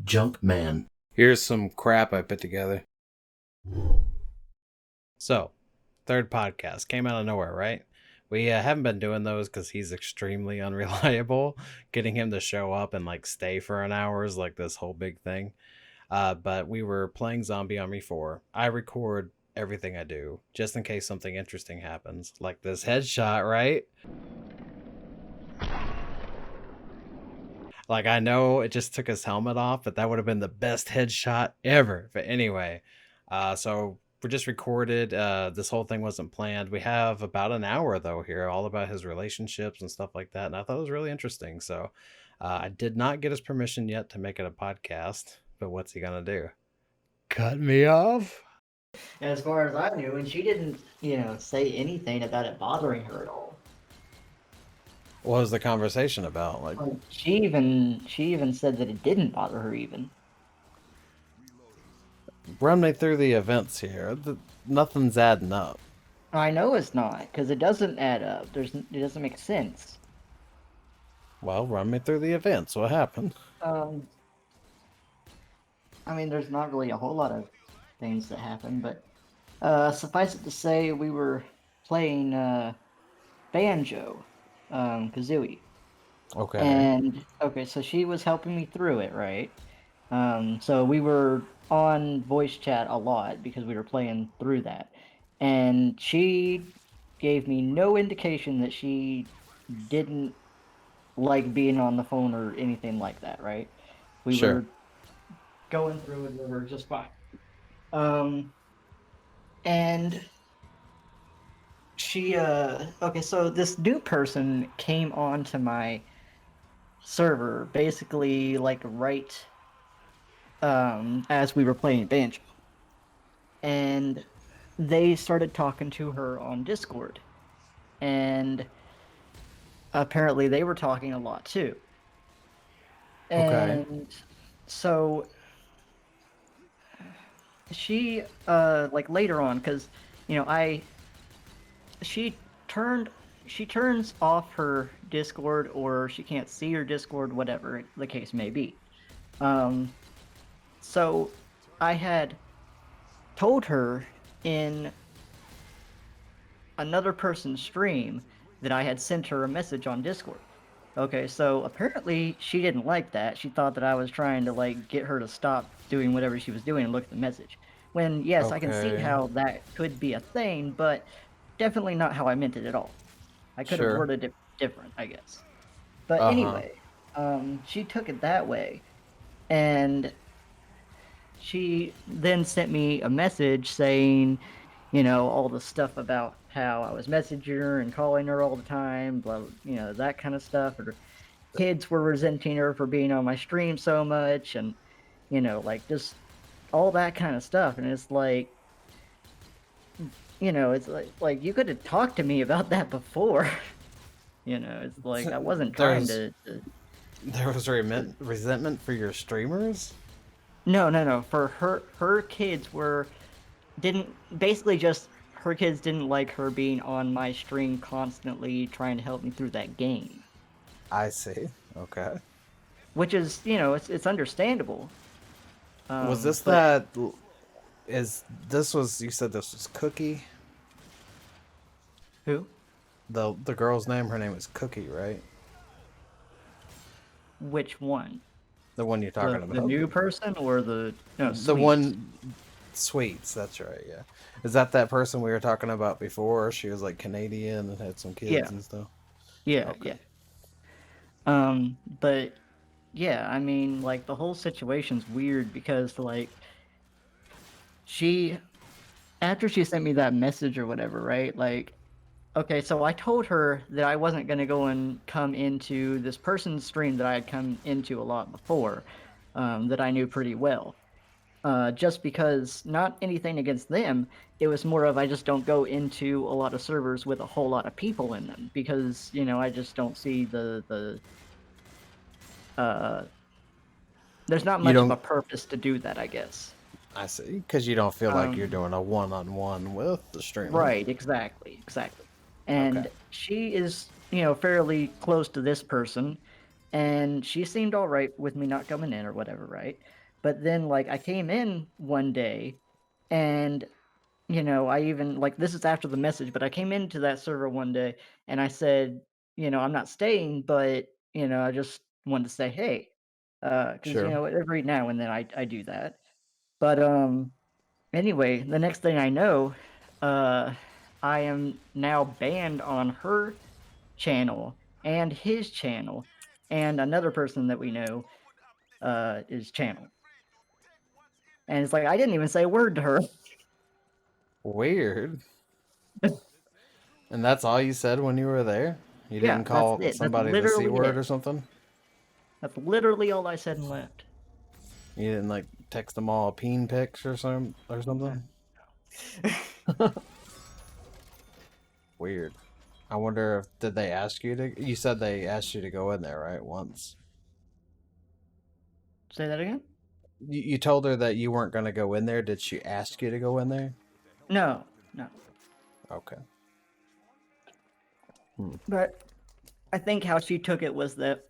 Junk man. Here's some crap I put together. So, third podcast came out of nowhere, right? We haven't been doing those because he's extremely unreliable. Getting him to show up and like stay for an hour is like this whole big thing. But we were playing Zombie Army 4. I record everything I do just in case something interesting happens, like this headshot, right? Like, I know it just took his helmet off, but that would have been the best headshot ever. But anyway, so we just recorded. This whole thing wasn't planned. We have about an hour, though, here, all about his relationships and stuff like that. And I thought it was really interesting. So I did not get his permission yet to make it a podcast. But what's he going to do? Cut me off? As far as I knew, and she didn't, say anything about it bothering her at all. What was the conversation about? Like, She even said that it didn't bother her even. run me through the events here. Nothing's adding up. I know it's not, because it doesn't add up. It doesn't make sense. Well, run me through the events. What happened? Um, I mean, there's not really a whole lot of things that happen, but suffice it to say, we were playing banjo, kazooie, Okay. and okay, so she was helping me through it, right? So we were on voice chat a lot because we were playing through that, and she gave me no indication that she didn't like being on the phone or anything like that, right? We Sure. were going through it, we were just fine. Um, and she, okay, so this new person came onto my server basically like right as we were playing banjo, and they started talking to her on Discord, and apparently they were talking a lot too. Okay. And so she like later on, because you know I she turned she turns off her Discord, or she can't see her Discord, whatever the case may be. um so I had told her in another person's stream that I had sent her a message on Discord. Okay, so apparently she didn't like that. She thought that I was trying to like get her to stop doing whatever she was doing and look at the message. When yes, I can see Okay. how that could be a thing, but definitely not how I meant it at all. I could have Sure. worded it different, I guess. But Uh-huh. anyway, she took it that way, and she then sent me a message saying, all the stuff about how I was messaging her and calling her all the time, blah, that kind of stuff. Or kids were resenting her for being on my stream so much, and like just all that kind of stuff. And it's like, it's like you could have talked to me about that before. It's like I wasn't trying There's to. there was resentment for your streamers? No, no, no. For her kids were didn't basically just her kids didn't like her being on my stream constantly trying to help me through that game, I see. Okay. which is it's understandable. Was this But that is this was you said this was Cookie? who? The girl's name, her name is Cookie, right? Which one? The one you're The talking the about. new person or the no The sweets? one Sweets, that's right, yeah. Is that person we were talking about before? She was like Canadian and had some kids Yeah, and stuff. yeah, Okay. yeah. But yeah, I mean, like the whole situation's weird because like she after she sent me that message or whatever, right? Like, okay, so I told her that I wasn't going to go and come into this person's stream that I had come into a lot before, that I knew pretty well. Just because, not anything against them, it was more of I just don't go into a lot of servers with a whole lot of people in them because, I just don't see uh, there's not You much of a don't purpose to do that, I guess. I see. Because you don't feel like you're Um, doing a one-on-one with the streamer. Right, exactly, exactly. Okay. And she is, fairly close to this person. and she seemed all right with me not coming in or whatever, right? But then like I came in one day, and I even like this is after the message, but I came into that server one day and I said, I'm not staying, but I just wanted to say hey, because Sure. every now and then I do that. But anyway, the next thing I know, uh, I am now banned on her channel and his channel and another person that we know is channel. And it's like I didn't even say a word to her. Weird. And that's all you said when you were there? You Yeah, didn't that's call it. That's somebody the C literally word it. or something? That's literally all I said and left. You didn't like text them all peen pics or something? Weird. I wonder if did they ask you to you said they asked you to go in there, right? Once. Say that again? You told her that you weren't gonna go in there. Did she ask you to go in there? No, no. Okay. Hmm. But I think how she took it was that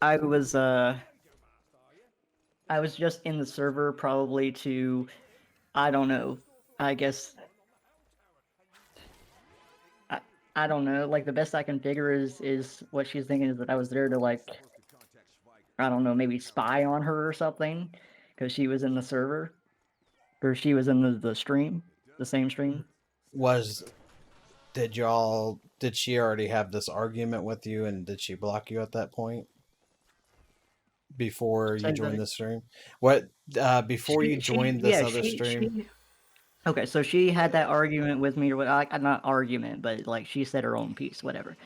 I was uh I was just in the server probably to, I don't know. I guess I, I don't know. Like the best I can figure is what she's thinking is that I was there to like, I don't know, maybe spy on her or something because she was in the server or she was in the stream, the same stream. Was did she already have this argument with you and did she block you at that point before you Say joined that the stream? What before you she joined this yeah, other stream? she okay, so she had that argument with me or what, like, not argument, but like she said her own piece, whatever.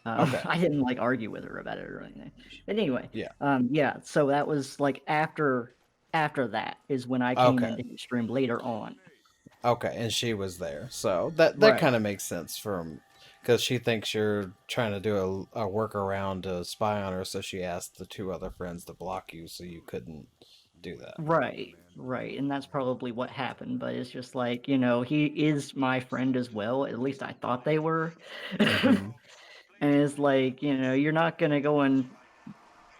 Okay. I didn't like argue with her about it or anything. But anyway, Yeah. yeah, so that was like after that is when I came Okay. into the stream later on. Okay, and she was there. So that Right. kind of makes sense from because she thinks you're trying to do a workaround to spy on her, so she asked the two other friends to block you so you couldn't do that. Right. Right. And that's probably what happened, but it's just like, he is my friend as well. At least I thought they were. Mm-hmm. And it's like, you're not gonna go and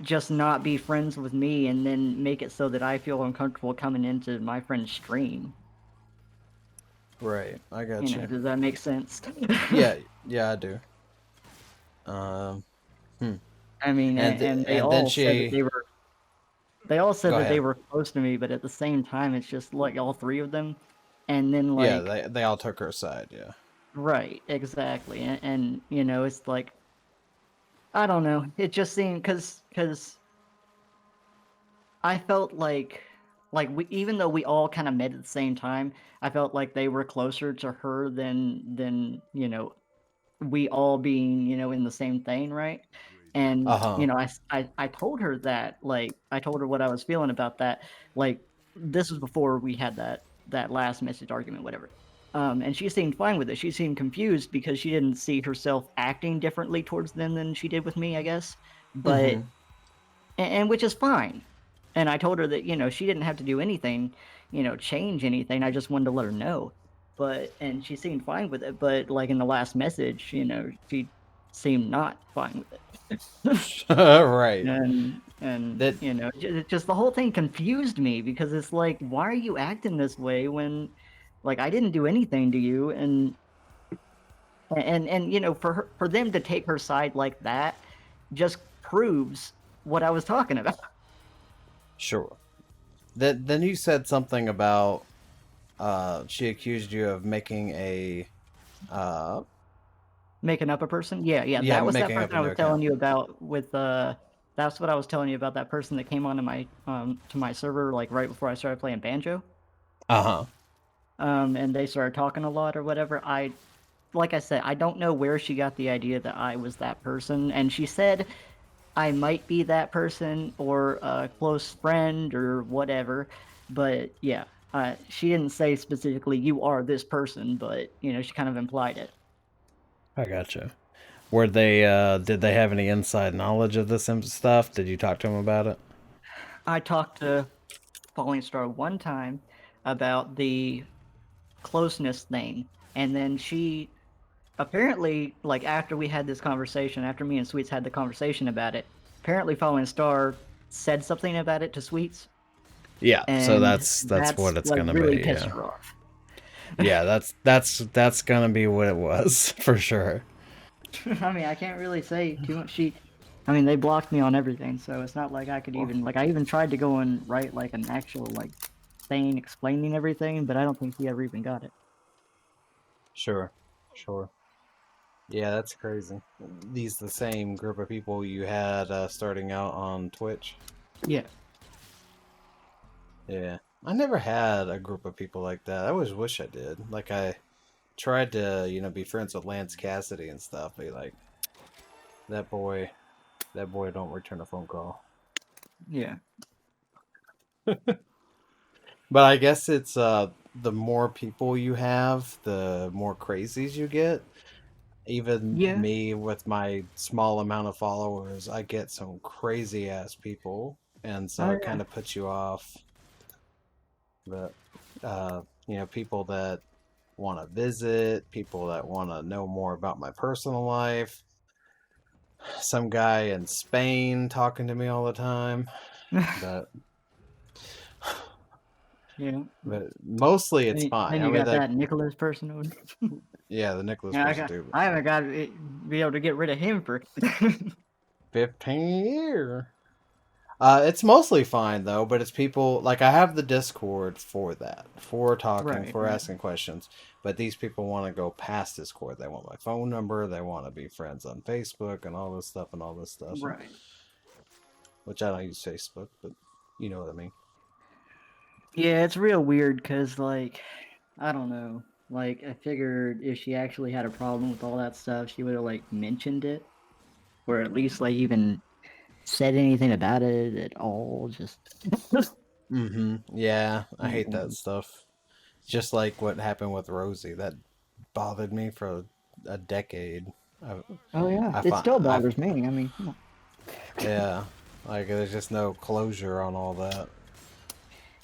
just not be friends with me and then make it so that I feel uncomfortable coming into my friend's stream. Right. I got you. Does that make sense? Yeah. Yeah, I do. Um. Hmm. I mean, and they And then all said that she they all said go that they ahead. were close to me, but at the same time, it's just like all three of them. And then Yeah, like, they all took her side. Yeah. right, exactly. And it's like, I don't know. It just seemed because I felt like even though we all kind of met at the same time, I felt like they were closer to her than we all being in the same thing, right? Uh And huh. I told her that, like, I told her what I was feeling about that. Like, this was before we had that last message argument, whatever. And she seemed fine with it. She seemed confused because she didn't see herself acting differently towards them than she did with me, I guess. But Mm-hmm. and which is fine. And I told her that, she didn't have to do anything, change anything. I just wanted to let her know. And she seemed fine with it. But like in the last message, she seemed not fine with it. Right. And That just the whole thing confused me because it's like, why are you acting this way when, like, I didn't do anything to you? And for them to take her side like that just proves what I was talking about. sure. That then you said something about she accused you of making a uh Making up a person? Yeah, yeah, yeah, that was that making up person a I new was telling account. you about with, that's what I was telling you about that person that came onto my, to my server, like, right before I started playing banjo, Uh-huh. and they started talking a lot or whatever. Like I said, I don't know where she got the idea that I was that person, and she said I might be that person or a close friend or whatever, but yeah, she didn't say specifically, "You are this person," but, she kind of implied it. I gotcha. Were they did they have any inside knowledge of this stuff? Did you talk to them about it? I talked to Falling Star one time about the closeness thing, and then she apparently, like, after we had this conversation, after me and Sweets had the conversation about it, apparently Fallen Star said something about it to Sweets, Yeah, so and that's that's what it's what gonna really be. pissed Yeah, her off. yeah, that's gonna be what it was for sure. I mean, I can't really say too much. I mean, they blocked me on everything, so it's not like I could even like. I even tried to go and write like an actual like thing explaining everything, but I don't think he ever even got it. Sure, sure. Yeah, that's crazy. These the same group of people you had starting out on Twitch. Yeah. Yeah, I never had a group of people like that. I always wish I did. Like I tried to, be friends with Lance Cassidy and stuff. But like that boy, that boy don't return a phone call. Yeah. But I guess it's the more people you have, the more crazies you get. Even Yeah. me with my small amount of followers, I get some crazy ass people, and so Oh it yeah. kind of puts you off. But people that want to visit, people that want to know more about my personal life. Some guy in Spain talking to me all the time, but Yeah. but mostly it's fine. Then I you mean, got like, that Nicholas person over. yeah, the Nicholas Yeah, person too. I haven't got to be able to get rid of him for. 15 years. It's mostly fine though, but it's people like I have the Discord for that, for talking, Right. for Right. asking questions. But these people want to go past Discord. They want my phone number. They want to be friends on Facebook and all this stuff and all this stuff. Right. Which I don't use Facebook, but you know what I mean. Yeah, it's real weird because, like, I don't know. Like, I figured if she actually had a problem with all that stuff, she would have, like, mentioned it. Or at least, like, even said anything about it at all. Just. Mm-hmm. Yeah, I hate that And- stuff. Just like what happened with Rosie, that bothered me for a decade. I, Oh, yeah. I It find, still I, bothers me. I mean, come on. yeah, like there's just no closure on all that.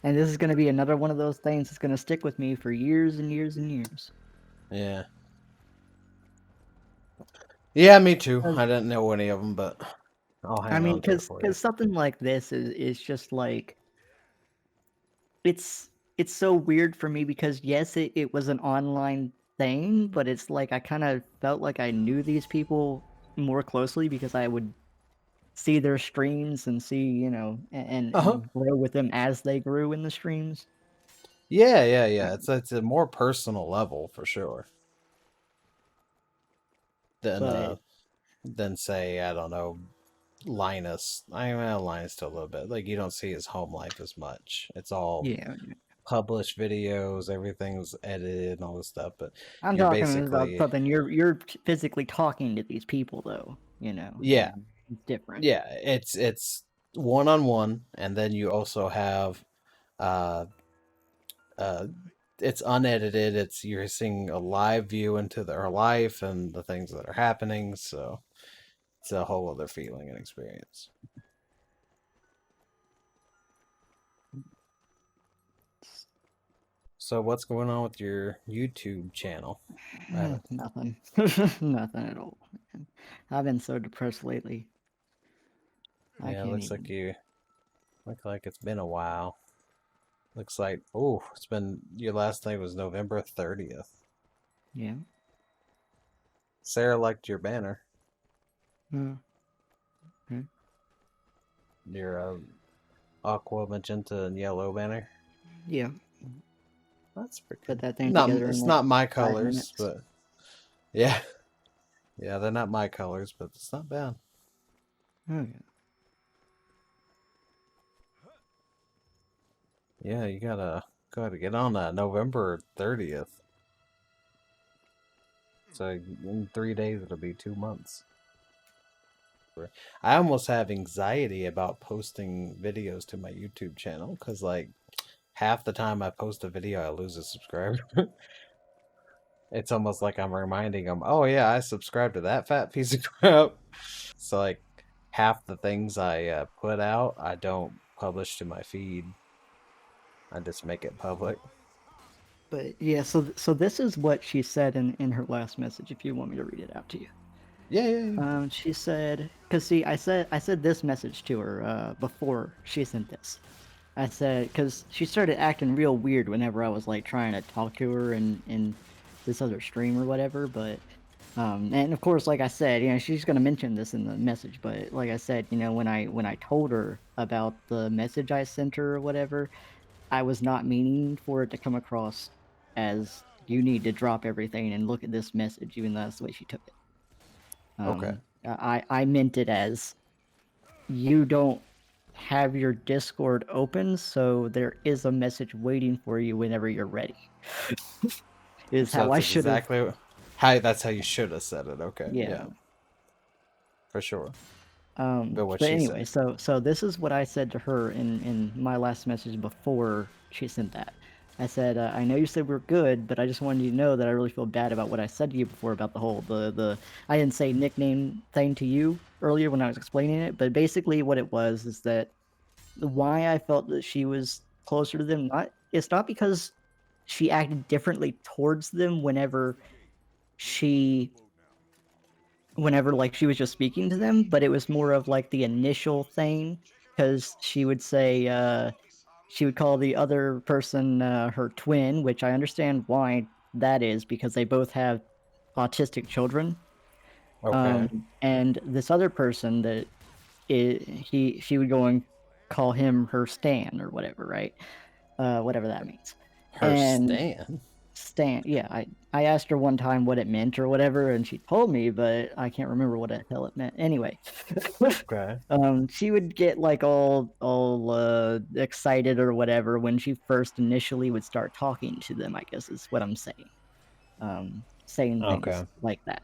And this is going to be another one of those things that's going to stick with me for years and years and years. Yeah, yeah, me too. 'Cause- I didn't know any of them, but I'll I hang mean, on to it because for you. something like this is just like it's it's so weird for me because yes, it was an online thing, but it's like I kind of felt like I knew these people more closely because I would see their streams and see, Uh huh. and grow with them as they grew in the streams. Yeah, yeah, yeah. It's a more personal level for sure than But say I don't know Linus. I mean Linus to a little bit. Like you don't see his home life as much. It's all yeah, published videos, everything's edited and all this stuff. But I'm you're talking about basically something you're physically talking to these people though, yeah, and it's different. yeah. It's one on one, and then you also have uh uh it's unedited. It's you're seeing a live view into their life and the things that are happening. So it's a whole other feeling and experience. So what's going on with your YouTube channel? Nothing, nothing at all. Man. I've been so depressed lately. I Yeah, it can't looks like even. you look like it's been a while. Looks like it's been your last day was November 30th. Yeah. Sarah liked your banner, Okay. your aqua, magenta, and yellow banner. Yeah. That's pretty Put good. that thing Not together in it's like not my 5 minutes. colors, but yeah, yeah, they're not my colors, but it's not bad. Oh yeah. Yeah, you gotta get on that November 30th. So in 3 days it'll be 2 months. I almost have anxiety about posting videos to my YouTube channel because like half the time I post a video, I lose a subscriber. It's almost like I'm reminding them, oh yeah, I subscribed to that fat piece of crap. So like half the things I put out, I don't publish to my feed. I just make it public. But yeah, so this is what she said in her last message. If you want me to read it out to you. Yeah, yeah, yeah. She said, because see, I said this message to her before she sent this. I said, because she started acting real weird whenever I was like trying to talk to her in this other stream or whatever. But and of course, like I said, she's gonna mention this in the message. But like I said, when I told her about the message I sent her or whatever, I was not meaning for it to come across as you need to drop everything and look at this message, even though that's the way she took it. Okay. I meant it as you don't have your Discord open, so there is a message waiting for you whenever you're ready. Is So how I that's should have. exactly how that's how you should have said it. Okay, Yeah. yeah, for sure. But what But she anyway, say? so this is what I said to her in my last message before she sent that. I said, I know you said we're good, but I just wanted you to know that I really feel bad about what I said to you before about the whole the I didn't say nickname thing to you earlier when I was explaining it, but basically what it was is that why I felt that she was closer to them, not it's not because she acted differently towards them she whenever like she was just speaking to them, but it was more of like the initial thing because she would say she would call the other person her twin, which I understand why that is because they both have autistic children. Okay, And this other person that she would go and call him her Stan or whatever, right? Whatever that means. her And Stan. Stan, yeah, I asked her one time what it meant or whatever, and she told me, but I can't remember what the hell it meant. Anyway, Okay, she would get like all excited or whatever when she first initially would start talking to them. I guess is what I'm saying. Saying things okay. like that.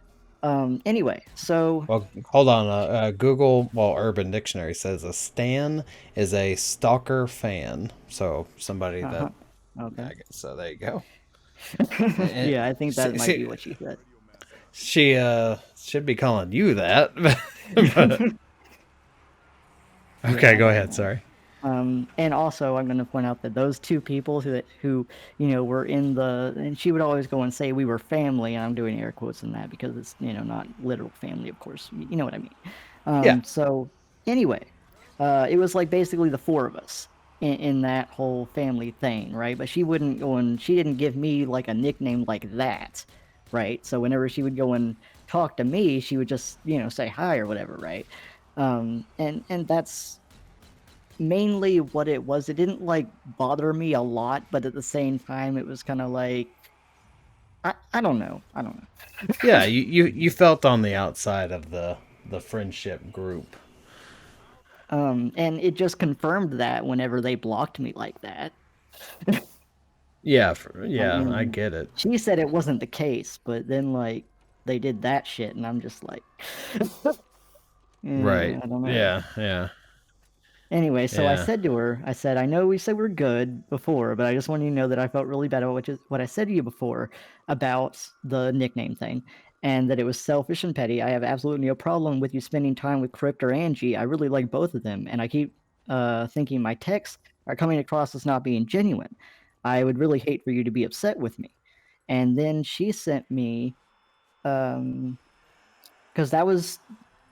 Anyway, so Well, hold on. Google, well, Urban Dictionary says a stan is a stalker fan. So somebody that, uh-huh. Okay. I guess. So there you go. And, Yeah, I think that might be what she said. she should be calling you that. But okay, Yeah, I go don't ahead. know. Sorry. And also, I'm going to point out that those two people who were in and she would always go and say we were family. And I'm doing air quotes in that because it's not literal family, of course. You know what I mean. Yeah. So anyway, it was like basically the four of us in that whole family thing, right? But she didn't give me like a nickname like that, right? So whenever she would go and talk to me, she would just say hi or whatever, right? And that's mainly what it was. It didn't like bother me a lot, but at the same time, it was kind of like I don't know. I don't know. Yeah, you felt on the outside of the friendship group. And it just confirmed that whenever they blocked me like that. Yeah, I yeah, I mean, get it. she said it wasn't the case, but then like they did that shit, and I'm just like, Right. I don't know. Yeah, yeah, Anyway, so I yeah. said to her, I said, I know we said we're good before, but I just want you to know that I felt really bad about what I said to you before about the nickname thing, and that it was selfish and petty. I have absolutely no problem with you spending time with Crypt or Angie. I really like both of them, and I keep thinking my texts are coming across as not being genuine. I would really hate for you to be upset with me. And then she sent me um, because that was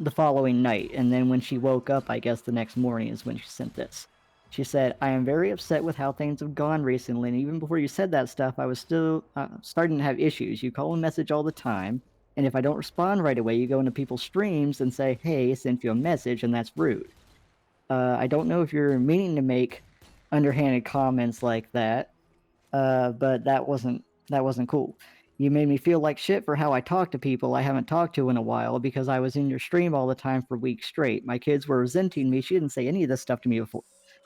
the following night. And then when she woke up, I guess the next morning is when she sent this. She said, I am very upset with how things have gone recently. And even before you said that stuff, I was still starting to have issues. You call and message all the time. And if I don't respond right away, you go into people's streams and say, hey, sent you a message, and that's rude. I don't know if you're meaning to make underhanded comments like that, but that wasn't cool. You made me feel like shit for how I talk to people I haven't talked to in a while because I was in your stream all the time for weeks straight. My kids were resenting me. She didn't say any of this stuff to me before.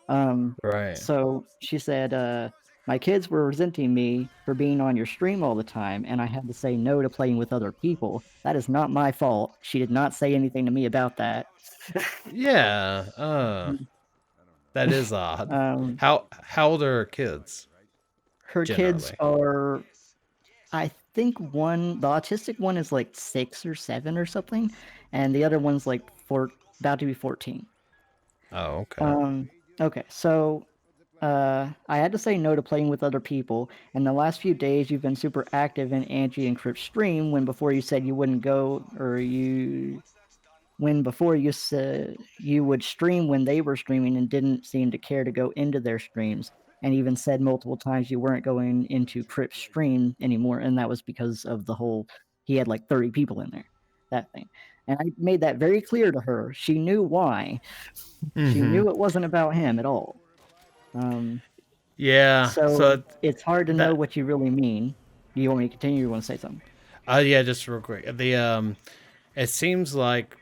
Um, Right. so she said, my kids were resenting me for being on your stream all the time, and I had to say no to playing with other people. That is not my fault. She did not say anything to me about that. Yeah. That is odd. um, How old are her kids her kids generally? are I think the autistic one is like 6 or 7 or something, and the other one's like about to be 14. Oh, okay. Okay, so I had to say no to playing with other people. And the last few days, you've been super active in Angie and Crypt's stream when before you said you wouldn't go, or you when before you said you would stream when they were streaming and didn't seem to care to go into their streams, and even said multiple times you weren't going into Crypt's stream anymore, and that was because of the whole he had like 30 people in there, that thing. And I made that very clear to her. She knew why. She Mm-hmm. knew it wasn't about him at all. Yeah. So So it's hard to know that. what you really mean. Do you want me to continue or you want to say something? Yeah. Just real quick. It seems like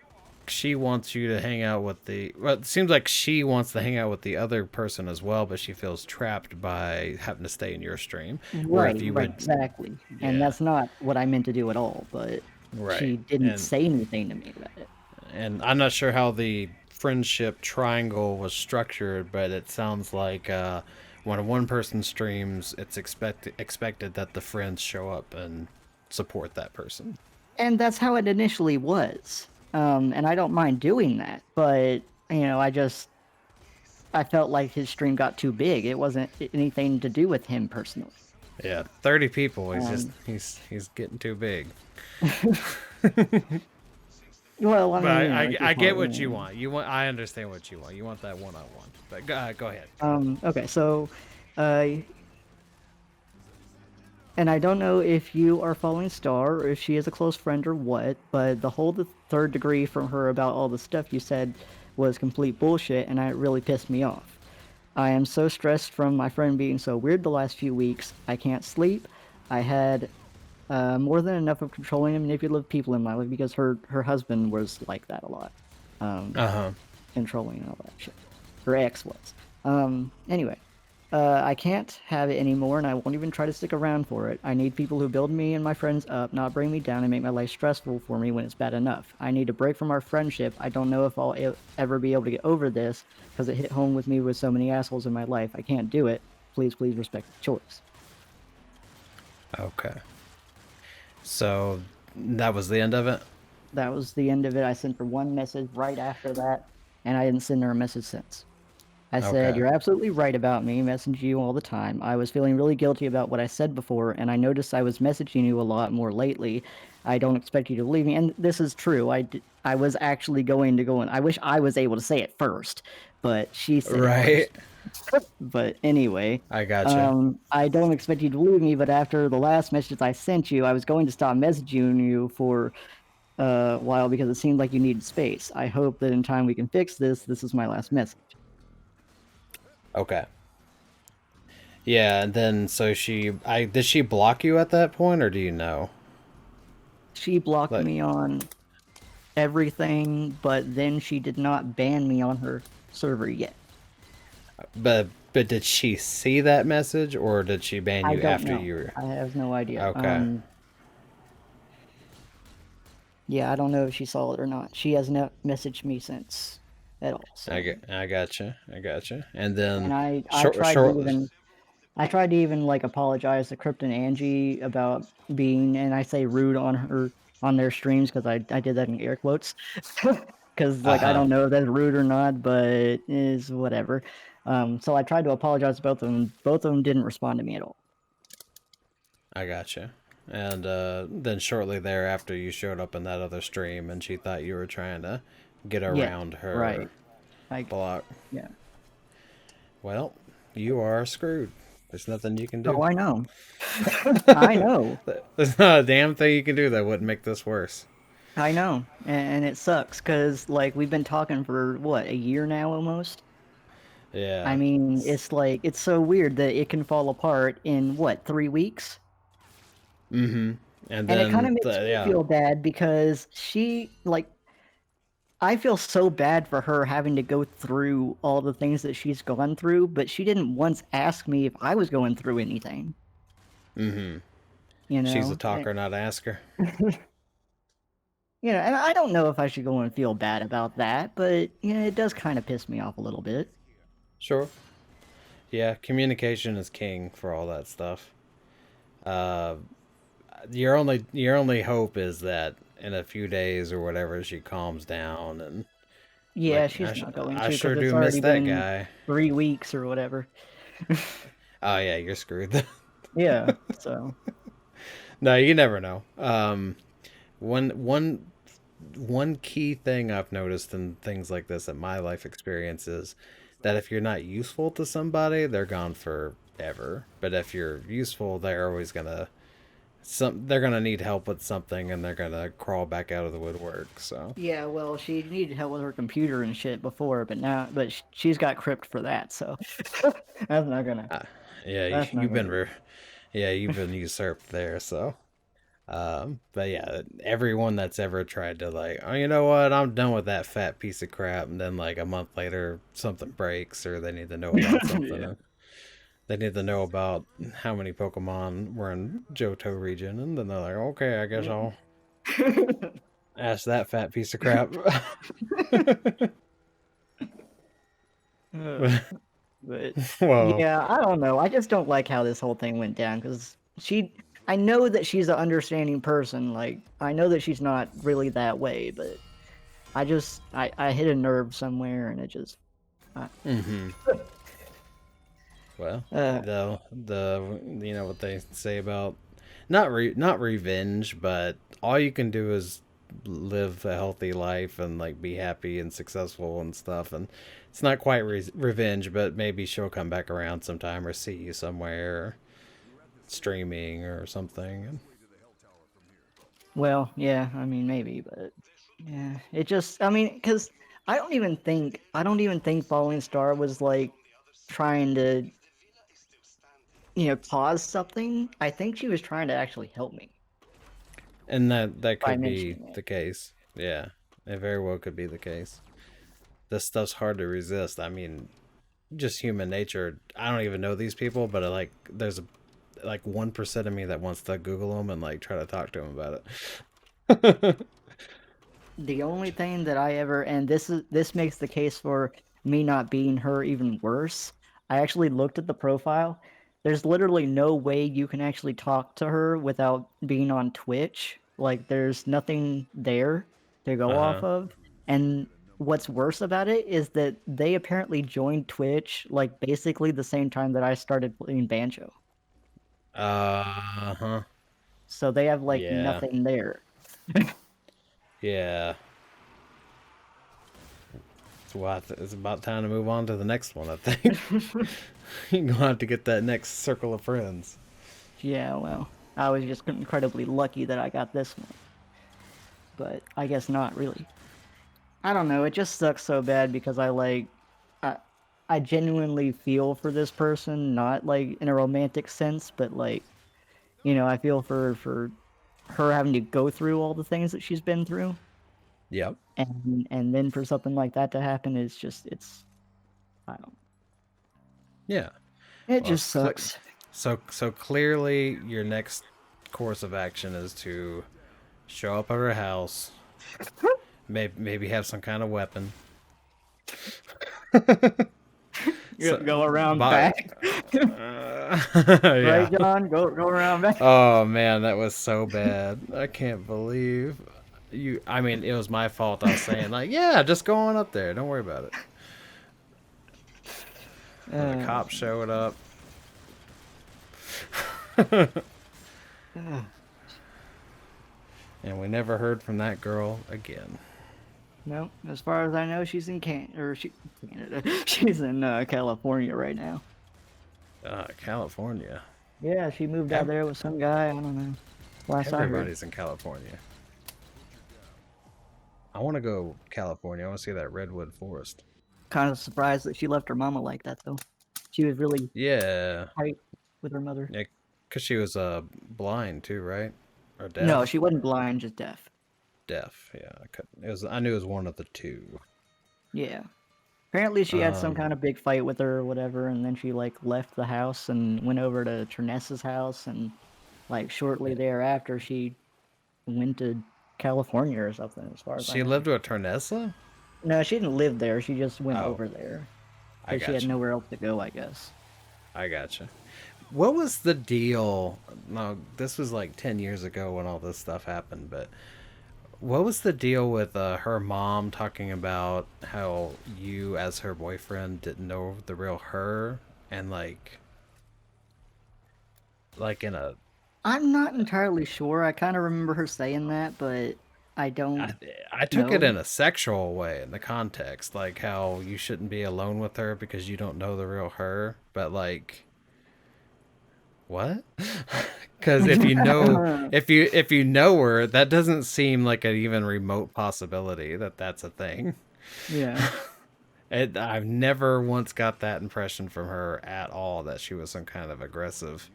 she wants you to hang out with the. Well, it seems like she wants to hang out with the other person as well, but she feels trapped by having to stay in your stream. Where if Right, you right, would, exactly. And yeah, that's not what I meant to do at all, but right, she didn't say anything to me about it. and I'm not sure how the friendship triangle was structured, but it sounds like when one person streams, it's expected that the friends show up and support that person. And that's how it initially was. And I don't mind doing that, but I felt like his stream got too big. It wasn't anything to do with him personally. Yeah, 30 people. He's just Um, he's getting too big. well, I But mean, I it's I just get hard. what you want. You want I understand what you want. You want that one on one. But go ahead. Okay, so, uh, and I don't know if you are following Star or if she is a close friend or what, but the third degree from her about all the stuff you said was complete bullshit, and it really pissed me off. I am so stressed from my friend being so weird the last few weeks. I can't sleep. I had more than enough of controlling and manipulative people in my life because her husband was like that a lot, Uh huh. controlling and all that shit. Her ex was. Anyway, I can't have it anymore, and I won't even try to stick around for it. I need people who build me and my friends up, not bring me down and make my life stressful for me when it's bad enough. I need a break from our friendship. I don't know if I'll ever be able to get over this because it hit home with me with so many assholes in my life. I can't do it. Please, please respect the choice. Okay. So that was the end of it. That was the end of it. I sent her one message right after that, and I didn't send her a message since. I said, Okay. "You're absolutely right about me, messaging you all the time. I was feeling really guilty about what I said before, and I noticed I was messaging you a lot more lately. I don't expect you to believe me." And this is true. I was actually going to go and I wish I was able to say it first, but she said it Right. first. But anyway, I gotcha. I don't expect you to believe me, but after the last message I sent you, I was going to stop messaging you for a while because it seemed like you needed space. I hope that in time we can fix this. This is my last message. Okay. Yeah, and then so I did she block you at that point, or do you know? She blocked Like, me on everything, but then she did not ban me on her server yet. but did she see that message, or did she ban I you don't after know. you were? I have no idea. Okay. Yeah, I don't know if she saw it or not. She has not messaged me since at all. So, I gotcha. I gotcha. And and then I tried to short. even like apologize to Crypt and Angie about being, and I say rude on their streams because I did that in air quotes because Uh like I huh. don't know if that's rude or not, but it is whatever. So I tried to apologize to both of them. Both of them didn't respond to me at all. I gotcha. And then shortly thereafter, you showed up in that other stream, and she thought you were trying to get Yeah, around her right. Like, block. yeah. Well, you are screwed. There's nothing you can do. Oh, I know. I know. There's not a damn thing you can do that wouldn't make this worse. I know. And it sucks because like we've been talking for what, a year now almost. I Yeah. mean, it's like it's so weird that it can fall apart in what, 3 weeks? Mm-hmm. And And it kind then of makes me yeah. feel bad because I feel so bad for her having to go through all the things that she's gone through, but she didn't once ask me if I was going through anything, Mm-hmm. you She's a know? talker, not asker. And I don't know if I should go and feel bad about that, but it does kind of piss me off a little bit. Sure. Yeah, communication is king for all that stuff. Uh, your only hope is that in a few days or whatever she calms down and Yeah, like she's not going I to because sure it's do miss already that been guy. 3 weeks or whatever. Oh yeah, you're screwed. Yeah, so No, you never know. One one one key thing I've noticed in things like this in my life experience is that if you're not useful to somebody, they're gone forever. But if you're useful, they're gonna need help with something, and they're gonna crawl back out of the woodwork. So yeah, well, she needed help with her computer and shit before, but she's got crypt for that, so that's not gonna uh, yeah, that's not gonna work. you've been usurped there. So but yeah, everyone that's ever tried to like, oh, you know what, I'm done with that fat piece of crap, and then like a month later something breaks or they need to know about something. Yeah. They need to know about how many Pokemon were in Johto region, and then they're like, okay, I guess Yeah. I'll ask that fat piece of crap. Uh, but Well, yeah, I don't know. I just don't like how this whole thing went down because I know that she's an understanding person. Like, I know that she's not really that way, but I hit a nerve somewhere and it just, uh, hmm well, uh, the you know what they say about not revenge, but all you can do is live a healthy life and like be happy and successful and stuff. And it's not quite revenge, but maybe she'll come back around sometime or see you somewhere streaming or something. well, yeah, I mean, maybe, but yeah, it just, I mean, because I don't even think Falling Star was like trying to, cause something. I think she was trying to actually help me And that by could be mentioning it. the case. Yeah, it very well could be the case. This stuff's hard to resist. I mean, just human nature. I don't even know these people, but there's like 1% of me that wants to Google them and like try to talk to them about it. The only thing that I ever, and this makes the case for me not being her even worse. I actually looked at the profile. There's literally no way you can actually talk to her without being on Twitch. Like there's nothing there to go off Uh of. And what's worse about it is that they apparently joined Twitch like basically the same time that I started playing Banjo. huh. Huh. So they have like Yeah. nothing there. Yeah. It's about time to move on to the next one, I think. You're gonna have to get that next circle of friends. Yeah, well, I was just incredibly lucky that I got this one, but I guess not really. I don't know. It just sucks so bad because I, I genuinely feel for this person, not like in a romantic sense, but like, I feel for her having to go through all the things that she's been through, Yep. and then for something like that to happen is just I don't. Yeah. It Well, just sucks. so clearly your next course of action is to show up at her house, maybe have some kind of weapon. You So, go around by, back, yeah. right, John? Go around back. Oh man, that was so bad. I can't believe you. I mean, it was my fault. I was saying like, yeah, just go on up there. Don't worry about it. And the Uh, cops showed up. uh, And we never heard from that girl again. No, as far as I know, she's in Canada. She's in California right now. California. Yeah, she moved out Ev- there with some guy. I don't know. Last I heard. Everybody's in California. I want to go California. I want to see that redwood forest. Kind of surprised that she left her mama like that though. She was really Yeah, tight with her mother. yeah, because she was blind too, right? Or No, deaf? she wasn't blind, just deaf. Deaf. Yeah, I could. It was. I knew it was one of the two. Yeah. Apparently, she had some Um, kind of big fight with her or whatever, and then she like left the house and went over to Ternessa's house, and like shortly yeah. thereafter, she went to California or something, as far as I She know. lived with Ternessa. No, she didn't live there. She just went Oh, over there I because she had gotcha. nowhere else to go, I guess. I gotcha. What was the deal? No, this was like 10 years ago when all this stuff happened. But what was the deal with her mom talking about how you, as her boyfriend, didn't know the real her? and like in a I'm not entirely sure. I kind of remember her saying that, but I don't I, I took it know. in a sexual way in the context, like how you shouldn't be alone with her because you don't know the real her. But like, what? Because if you know her, that doesn't seem like an even remote possibility that that's a thing. Yeah. I've never once got that impression from her at all that she was some kind of aggressive,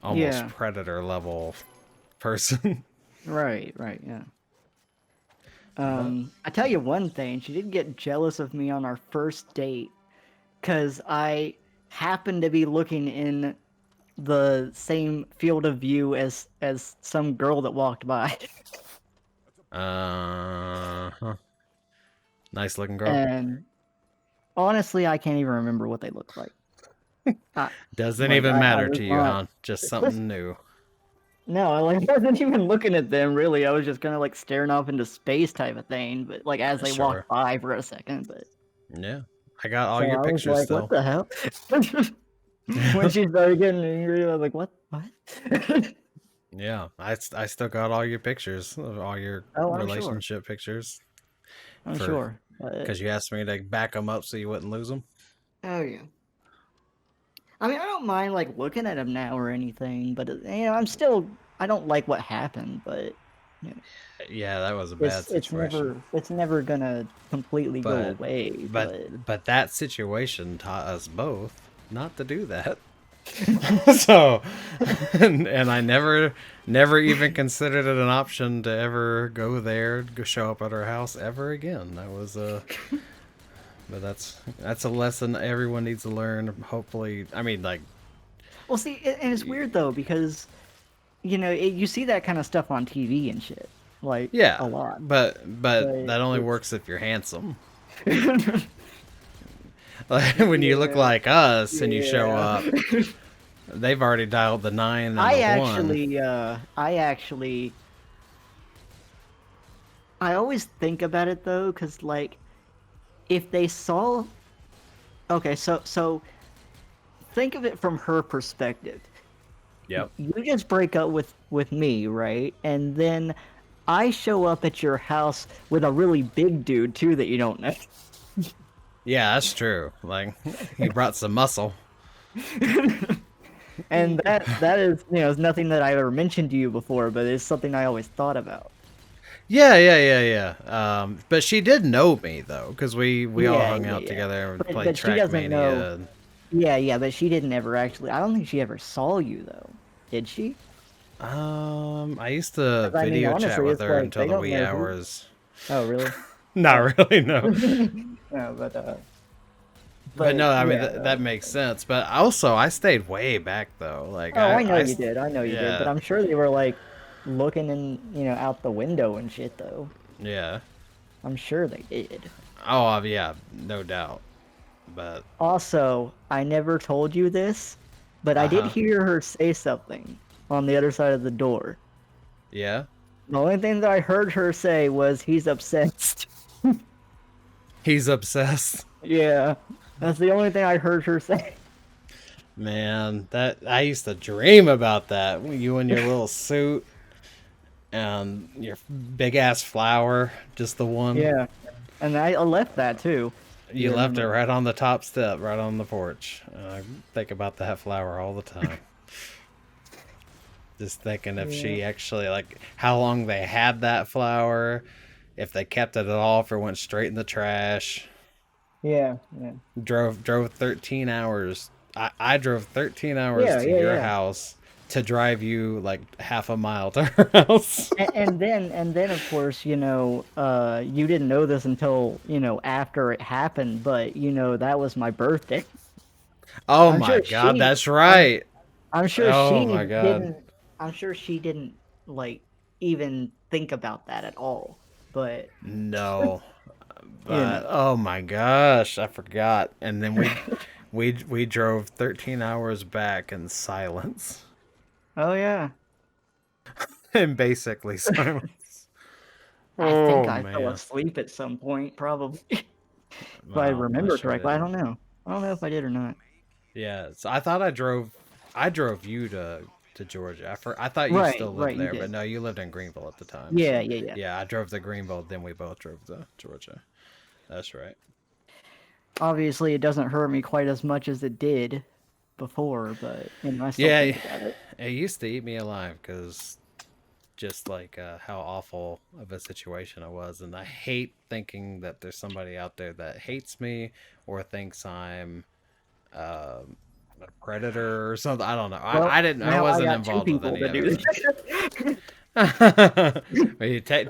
almost Yeah. predator level person. Right, right, yeah. But I tell you one thing, she did get jealous of me on our first date because I happened to be looking in the same field of view as some girl that walked by. uh, nice looking girl. And honestly, I can't even remember what they looked like. I, Doesn't like even I matter was to you, not. huh? Just something new. No, I like wasn't even looking at them really. I was just kind of like staring off into space type of thing. But like as they Sure. walked by for a second, but Yeah. I got all so your I was pictures like, what still. the hell? When Yeah. she started getting angry, I was like, what? Yeah. I still got all your pictures, all your Oh, I'm sure. relationship pictures I'm for sure. But because you asked me to back them up so you wouldn't lose them. oh yeah. I mean, I don't mind like looking at him now or anything, but I'm still I don't like what happened, but you know, Yeah, that was a it's bad it's situation. never it's never gonna completely go But away. but But but that situation taught us both not to do that. So and I never even considered it an option to ever go there, go show up at our house ever again. That was a but that's a lesson everyone needs to learn. Hopefully, I mean, like, well, see, and it's weird though because you see that kind of stuff on TV and shit, like yeah, a lot. but But that only it's works if you're handsome. Like when you look yeah, like us and you show yeah. up, they've already dialed the 9 and the 1. I always think about it though, because like if they saw, okay, so think of it from her perspective. Yep. You just break up with me, right? And then I show up at your house with a really big dude too that you don't know. Yeah, that's true. Like he brought some muscle. And that is, is nothing that I ever mentioned to you before, but it's something I always thought about. Yeah. But she did know me though, because we all Yeah, hung yeah, out yeah. together and But played she doesn't know. Trackmania. Yeah, yeah, but she didn't ever actually. I don't think she ever saw you though. Did she? I used to Because I mean, video chat honestly, with it's her like until they the don't wee know who. hours. Oh, really? Oh. Not really, no. No, But but no, I mean yeah, that no. makes sense. But also, I stayed way back though. Like Oh, I know you did. I know you did. But yeah, I'm sure they were like looking in, out the window and shit though. yeah. I'm sure they did. Oh, yeah, no doubt. But Also, I never told you this, but I did uh-huh. hear her say something on the other side of the door. Yeah. The only thing that I heard her say was he's obsessed. He's obsessed. Yeah, that's the only thing I heard her say. Man, that I used to dream about that. You in your little suit and your big ass flower, just the one. Yeah, and I left that too. If you You left it remember. right on the top step, right on the porch. I think about that flower all the time. Just thinking if Yeah, she actually like how long they had that flower, if they kept it at all, if it went straight in the trash. yeah, yeah, Drove 13 hours. I drove 13 hours yeah, to yeah, your yeah. house to drive you like half a mile to her house. And then of course, you didn't know this until after it happened, but that was my birthday. Oh I'm my sure god, she, that's I'm, right. I'm sure Oh she my god. didn't, I'm sure she didn't like even think about that at all. But No. you But know, oh my gosh, I forgot. And then we drove 13 hours back in silence. oh yeah, In basically silence. I think Oh I fell man. asleep at some point, probably. If I Wow, I remember sure correctly, I didn't. don't know. I don't know if I did or not. Yeah, so I drove you to Georgia. I thought you Right, still lived right, you there, but did. no, you lived in Greenville at the time. Yeah, So yeah, yeah. yeah, I drove to Greenville, then we both drove to Georgia. That's right. Obviously, it doesn't hurt me quite as much as it did before, but I still Yeah, think about it. it used to eat me alive because just like how awful of a situation I was, and I hate thinking that there's somebody out there that hates me or thinks I'm um a predator or something. I don't know. Well, I now I wasn't got two involved with people any to of do it. this.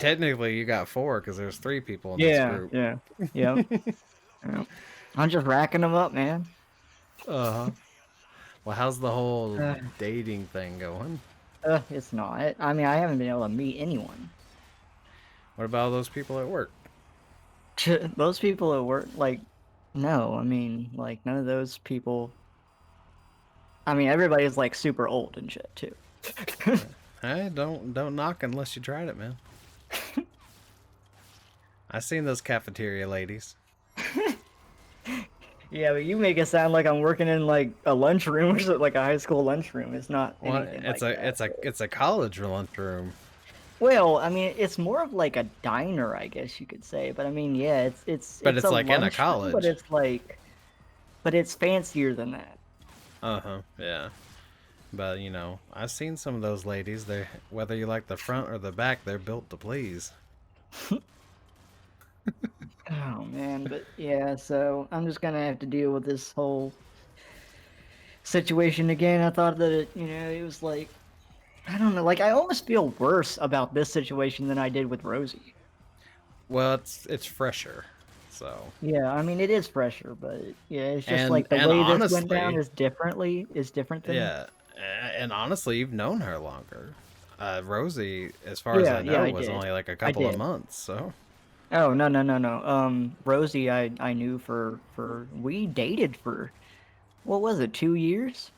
Technically, you got four because there's three people in this Yeah, group. yeah, yeah, yeah. I'm just racking them up, man. Uh huh. Well, how's the whole Uh, dating thing going? it's not. I mean, I haven't been able to meet anyone. What about all those people at work? Those people at work, like, no, I mean, like, none of those people. I mean, everybody's like super old and shit too. Hey, don't knock unless you tried it, man. I seen those cafeteria ladies. Yeah, but you make it sound like I'm working in like a lunchroom or something, like a high school lunchroom. It's not Well, anything like that. it's a college lunchroom, Well, I mean, it's more of like a diner, I guess you could say. But I mean, yeah, but it's a it's like in a lunchroom, but college. it's like, but it's fancier than that. Uh huh. Yeah. But you know, I've seen some of those ladies. They whether you like the front or the back, they're built to please. Oh man, but yeah, so I'm just gonna have to deal with this whole situation again. I thought that it was like I don't know, like I almost feel worse about this situation than I did with Rosie. Well, it's fresher, so Yeah, I mean it is fresher, but yeah, it's just like the and way this went down honestly, is different than yeah, and honestly, you've known her longer. Rosie, as far as yeah, I yeah, know, I was did. only like a I couple of did. months. So Oh, no, no, no, no. Rosie I knew for we dated for what was it, 2 years?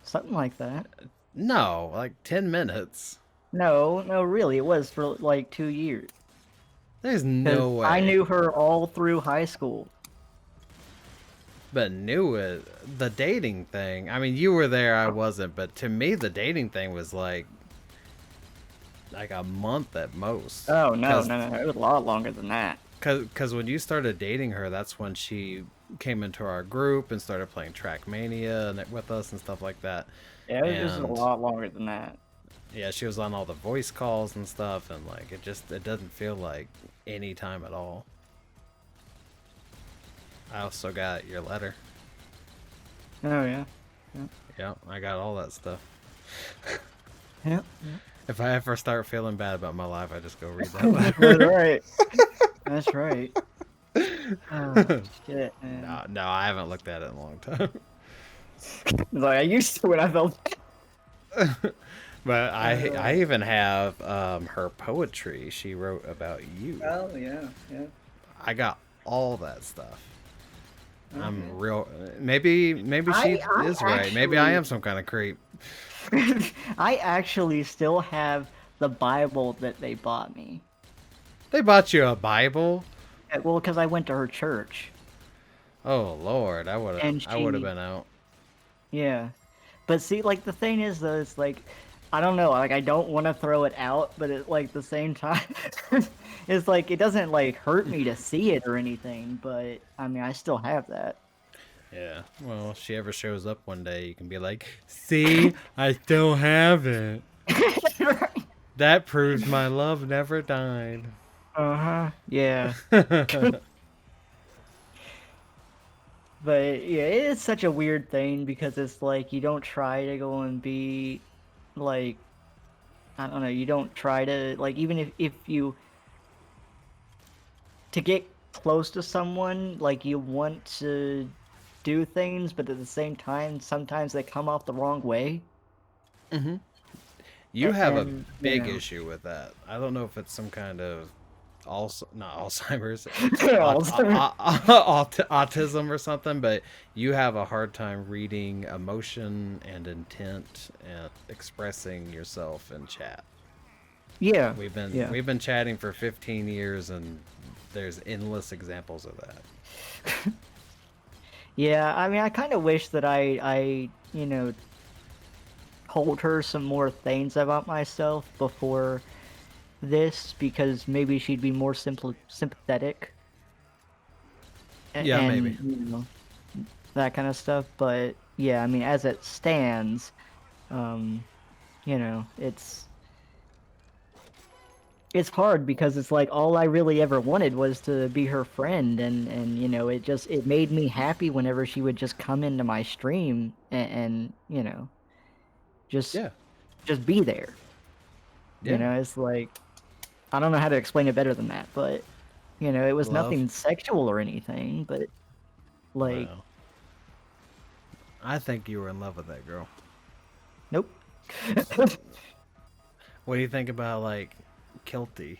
Something like that. no, like 10 minutes. No, no, really, it was for like 2 years. There's Because no I way. knew her all through high school. But knew it. The dating thing. I mean, you were there. I wasn't. But to me, the dating thing was like a month at most. Oh no, Cause, no, no, no, it was a lot longer than that. cause when you started dating her, that's when she came into our group and started playing Trackmania and with us and stuff like that. Yeah, it was a And lot longer than that. yeah, she was on all the voice calls and stuff. And like, it doesn't feel like any time at all. I also got your letter. Oh yeah. Yeah. Yeah, I got all that stuff. Yeah. If I ever start feeling bad about my life, I just go read that That's letter. right. That's right. Oh shit, man. No, no, I haven't looked at it in a long time. Like I used to when I felt. But I Uh, even have her poetry she wrote about you. oh yeah, yeah. I got all that stuff. I'm Okay. real. Maybe she I is right. Maybe I actually am some kind of creep. I actually still have the Bible that they bought me. They bought you a Bible. Well, because I went to her church, Oh Lord, and I would have been out. yeah. But see, like the thing is, though, it's like, I don't know, like I don't want to throw it out, but at like the same time, it's like it doesn't like hurt me to see it or anything. But I mean, I still have that. Yeah. Well, if she ever shows up one day, you can be like, "See, I still have it. Right. That proves my love never died." Uh-huh. Yeah. But yeah, it's such a weird thing because it's like you don't try to go and be like I don't know, you don't try to like even if you to get close to someone, like you want to do things, but at the same time sometimes they come off the wrong way. hmm You have a And you big know, issue with that. I don't know if it's some kind of also not Alzheimer's, also, autism or something, but you have a hard time reading emotion and intent and expressing yourself in chat. yeah. Yeah. We've been chatting for 15 years and there's endless examples of that. Yeah, I mean, I kind of wish that I told her some more things about myself before this, because maybe she'd be more sympathetic Yeah, maybe. and that kind of stuff. But yeah, I mean, as it stands, um, it's hard because it's like all I really ever wanted was to be her friend, and it made me happy whenever she would just come into my stream and just Yeah, just be there. yeah. It's like, I don't know how to explain it better than that, but it was Love. nothing sexual or anything, but like, Well, I think you were in love with that girl. nope. What do you think about like Kilty?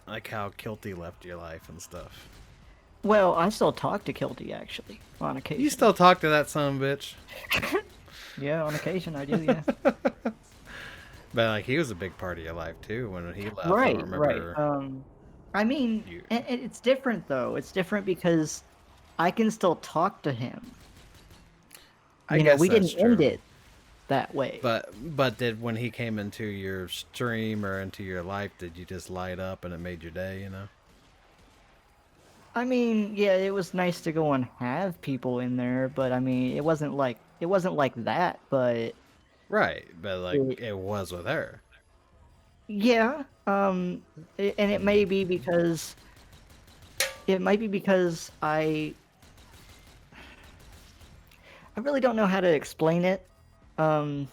Like how Kilty left your life and stuff. Well, I still talk to Kilty actually on You occasion. still talk to that son of a bitch. Yeah, on occasion I do, yeah. But like he was a big part of your life too. When he left, I don't Right, right. remember I mean, you. it's different though. It's different because I can still talk to him. I guess We that's didn't end true. it that way. But did when he came into your stream or into your life, did you just light up and it made your day? You know. I mean, yeah, it was nice to go and have people in there, but I mean, it wasn't like that, but Right, but like it, it was with her. yeah, and it may Mm. be because I really don't know how to explain it. Um,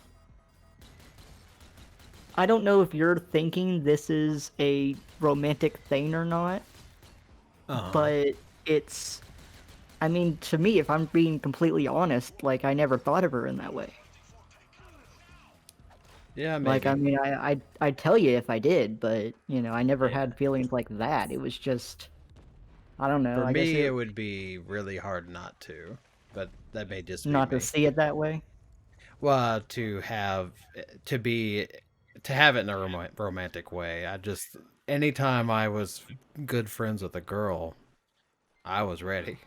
I don't know if you're thinking this is a romantic thing or not, Uh huh. but it's, I mean, to me, if I'm being completely honest, like, I never thought of her in that way. Yeah, Like, I maybe. mean, I'd tell you if I did, but, I never Yeah. had feelings like that. It was just, I don't know, For I guess me, it, it would be really hard not to, but that may just be not to me. see it that way. Well, to be to have it in a romantic way. Anytime I was good friends with a girl, I was ready.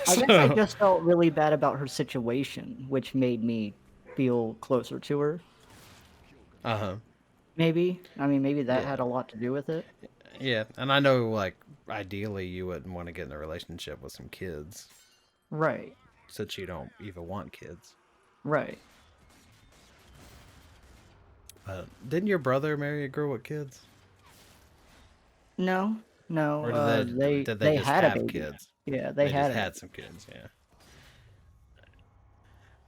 I guess I So, just felt really bad about her situation, which made me feel closer to her. uh huh, Maybe. I mean, maybe that yeah, had a lot to do with it. yeah, and I know like ideally you wouldn't want to get in a relationship with some kids, Right. since you don't even want kids. Right. Didn't your brother marry a girl with kids, No, no, or did they they just had a have baby. kids? Yeah, they They just had a had baby. some kids, yeah.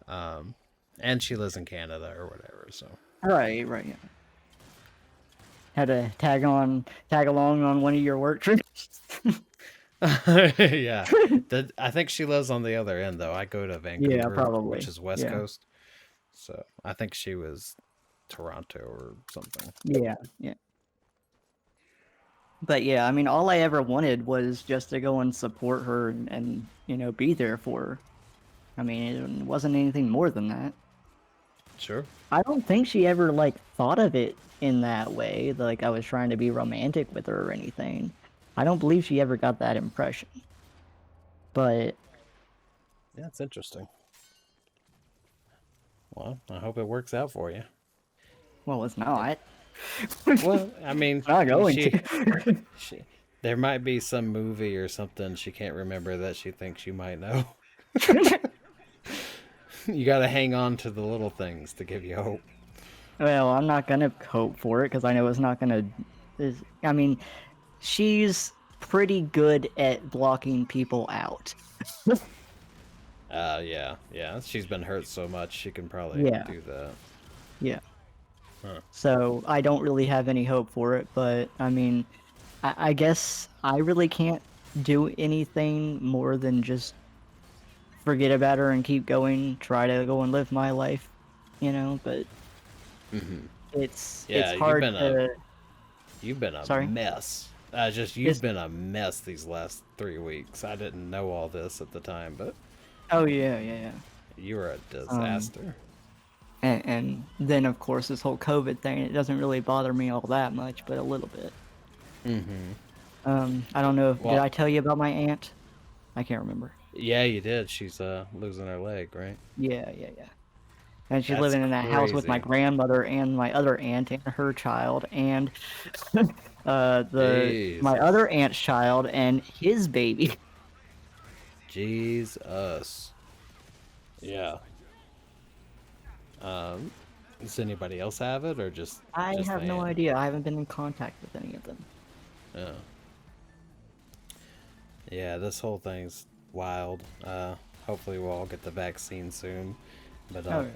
Um, and she lives in Canada or whatever, so. Right, right, yeah. Had to tag along on one of your work trips. Yeah. I think she lives on the other end though. I go to Yeah, Vancouver, which probably. is West Yeah. Coast. So I think she was Toronto or something. Yeah, yeah. But yeah, I mean, all I ever wanted was just to go and support her and be there for her. I mean, it wasn't anything more than that. Sure. I don't think she ever like thought of it in that way, like I was trying to be romantic with her or anything. I don't believe she ever got that impression. But Yeah, it's interesting. Well, I hope it works out for you. well, it's not. Well, I mean, Not going she, to. she, there might be some movie or something she can't remember that she thinks you might know. You got to hang on to the little things to give you hope. Well, I'm not gonna hope for it because I know it's not gonna. I mean, she's pretty good at blocking people out. Yeah, yeah. She's been hurt so much, she can probably Yeah, do that. yeah. Huh. So I don't really have any hope for it, but I mean, I guess I really can't do anything more than just forget about her and keep going, try to go and live my life. But Hmm. it's Yeah, hard to. you've been a Sorry. mess. Just you've It's been a mess these last 3 weeks. I didn't know all this at the time, but Oh yeah, yeah, yeah. you were a Um, disaster. and then of course this whole COVID thing, it doesn't really bother me all that much, but a little bit. Hmm. I don't know. Did Well, I tell you about my aunt? I can't remember. Yeah, you did. She's losing her leg, right? Yeah, yeah, yeah. And she's That's living in that house with my crazy. grandmother and my other aunt and her child and the my Jesus. other aunt's child and his baby. Jesus. Yeah. Um, does anybody else have it, or I just the have no aunt? idea. I haven't been in contact with any of them. Yeah. Yeah, this whole thing's wild. Hopefully we'll all get the vaccine soon. But Oh, yeah.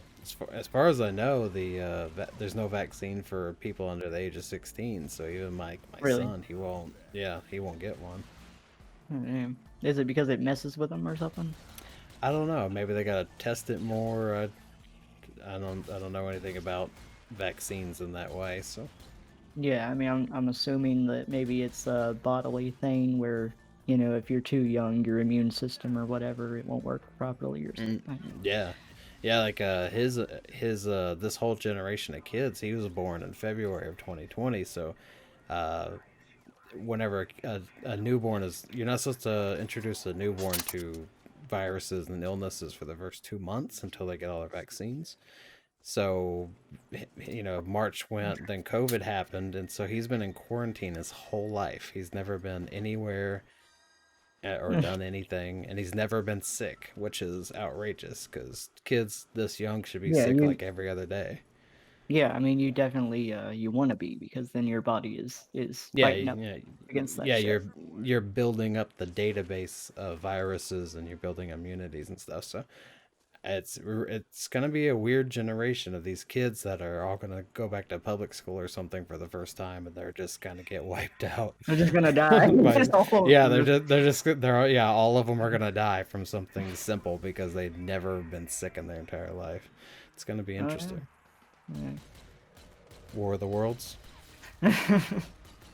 as far as I know, there's no vaccine for people under the age of 16. So even my Really? son, he won't. Yeah, he won't get one. Oh, damn. Is it because it messes with them or something? I don't know. Maybe they gotta test it more. I don't know anything about vaccines in that way. So Yeah, I mean, I'm assuming that maybe it's a bodily thing where, if you're too young, your immune system or whatever, it won't work properly or mm, something. yeah, yeah. Like his this whole generation of kids. He was born in February of 2020. So uh, whenever a newborn is, you're not supposed to introduce a newborn to viruses and illnesses for the first 2 months until they get all their vaccines. So, March went, then COVID happened, and so he's been in quarantine his whole life. He's never been anywhere or done anything, and he's never been sick, which is outrageous because kids this young should be Yeah, sick you like every other day. yeah, I mean, you definitely you want to be because then your body is Yeah, fighting up yeah, against that yeah. shit. You're building up the database of viruses, and you're building immunities and stuff. So it's gonna be a weird generation of these kids that are all gonna go back to public school or something for the first time, and they're just gonna get wiped out. They're just gonna die. But Just all of yeah, them. they're all of them are gonna die from something simple because they've never been sick in their entire life. It's gonna be Oh yeah. interesting. Yeah. War of the Worlds.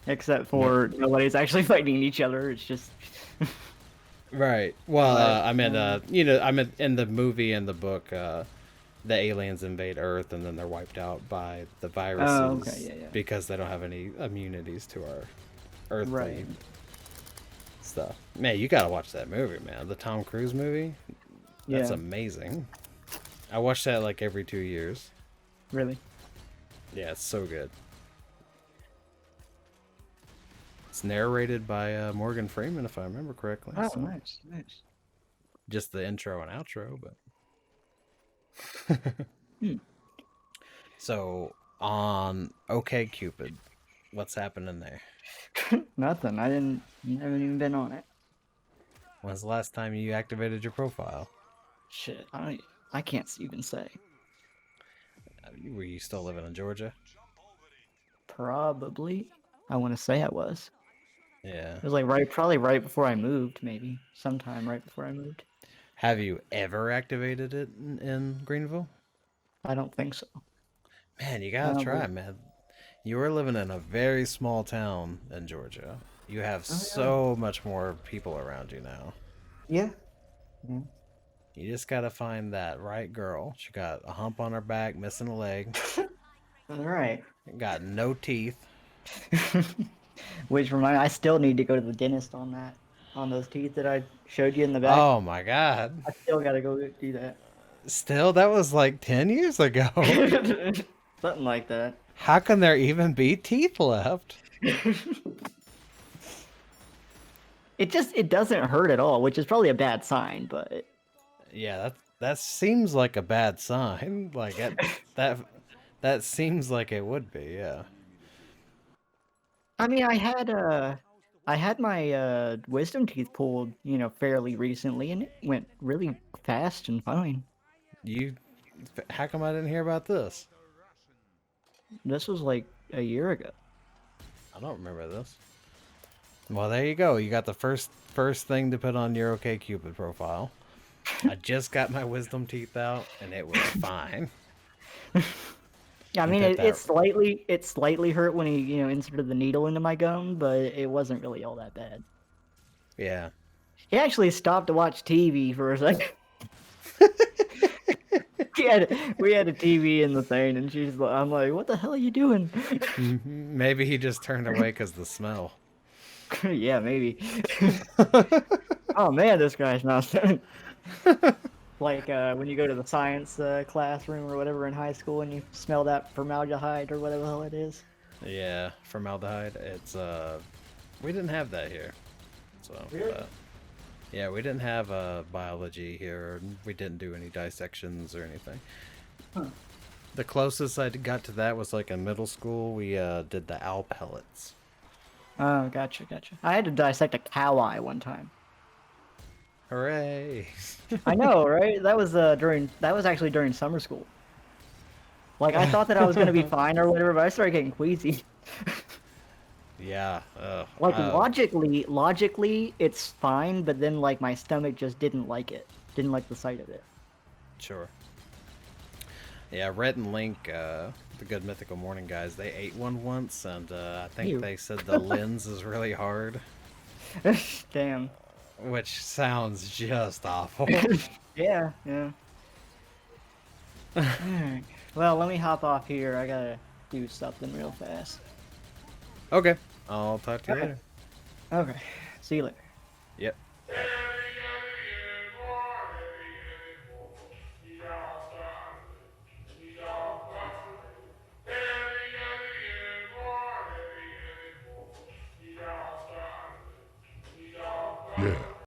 Except Me- for nobody's actually fighting each other. It's just. Right. Well, But I meant I meant in the movie and the book, the aliens invade Earth and then they're wiped out by the oh, okay, viruses yeah, yeah, because they don't have any immunities to our right. earthly stuff. Man, you gotta watch that movie, man. The Tom Cruise movie. That's Yeah, amazing. I watch that like every 2 years. really. Yeah, it's so good. It's narrated by Morgan Freeman, if I remember correctly. Oh, So nice, nice. just the intro and outro, but Hmm. so on OK Cupid, what's happening there? Nothing. I didn't. Haven't even been on it. When's the last time you activated your profile? Shit. I can't even say. Were you still living in Georgia? Probably. I want to say I was. Yeah. It was like probably right before I moved, maybe sometime right before I moved. Have you ever activated it in Greenville? I don't think so. Man, you I gotta don't try, believe. man. You are living in a very small town in Georgia. You have Oh yeah. so much more people around you now. Yeah. Yeah. You just gotta find that right girl. She got a hump on her back, missing a leg, All right. got no teeth. Which remind I still need to go to the dentist on that, on those teeth that I showed you in the back. Oh my god. I still gotta go do that. Still, that was like 10 years ago. Something like that. How can there even be teeth left? It doesn't hurt at all, which is probably a bad sign, but Yeah, that seems like a bad sign. Like that that seems like it would be, yeah. I mean, I had my wisdom teeth pulled, fairly recently, and it went really fast and fine. You how come I didn't hear about this? This was like a year ago. I don't remember this. Well, there you go. You got the first thing to put on your OkCupid profile. I just got my wisdom teeth out and it was fine. I You mean, put that it slightly hurt when he, inserted the needle into my gum, but it wasn't really all that bad. yeah. He actually stopped to watch TV for a second. We had a TV in the thing, and I'm like, "What the hell are you doing?" Maybe he just turned away because the smell. Yeah, maybe. Oh man, this guy's not like when you go to the science classroom or whatever in high school and you smell that formaldehyde or whatever the hell it is. Yeah, formaldehyde. It's we didn't have that here. So, Really? yeah, we didn't have biology here. We didn't do any dissections or anything. Huh. The closest I got to that was like in middle school. We did the owl pellets. Oh, gotcha, gotcha. I had to dissect a cow eye one time. Hooray! I know, right? That was actually during summer school. Like I thought that I was gonna be fine or whatever, but I started getting queasy. Yeah. Like logically, it's fine, but then like my stomach just didn't like it. Didn't like the sight of it. Sure. Yeah, Red and Link, the Good Mythical Morning guys, they ate one once, and I think Ew. they said the lens is really hard, Damn. which sounds just awful. Yeah, yeah. Alright. Well, let me hop off here. I gotta do something real fast. Okay, I'll talk to you Okay. later. Okay. See you later. Yep. Yeah.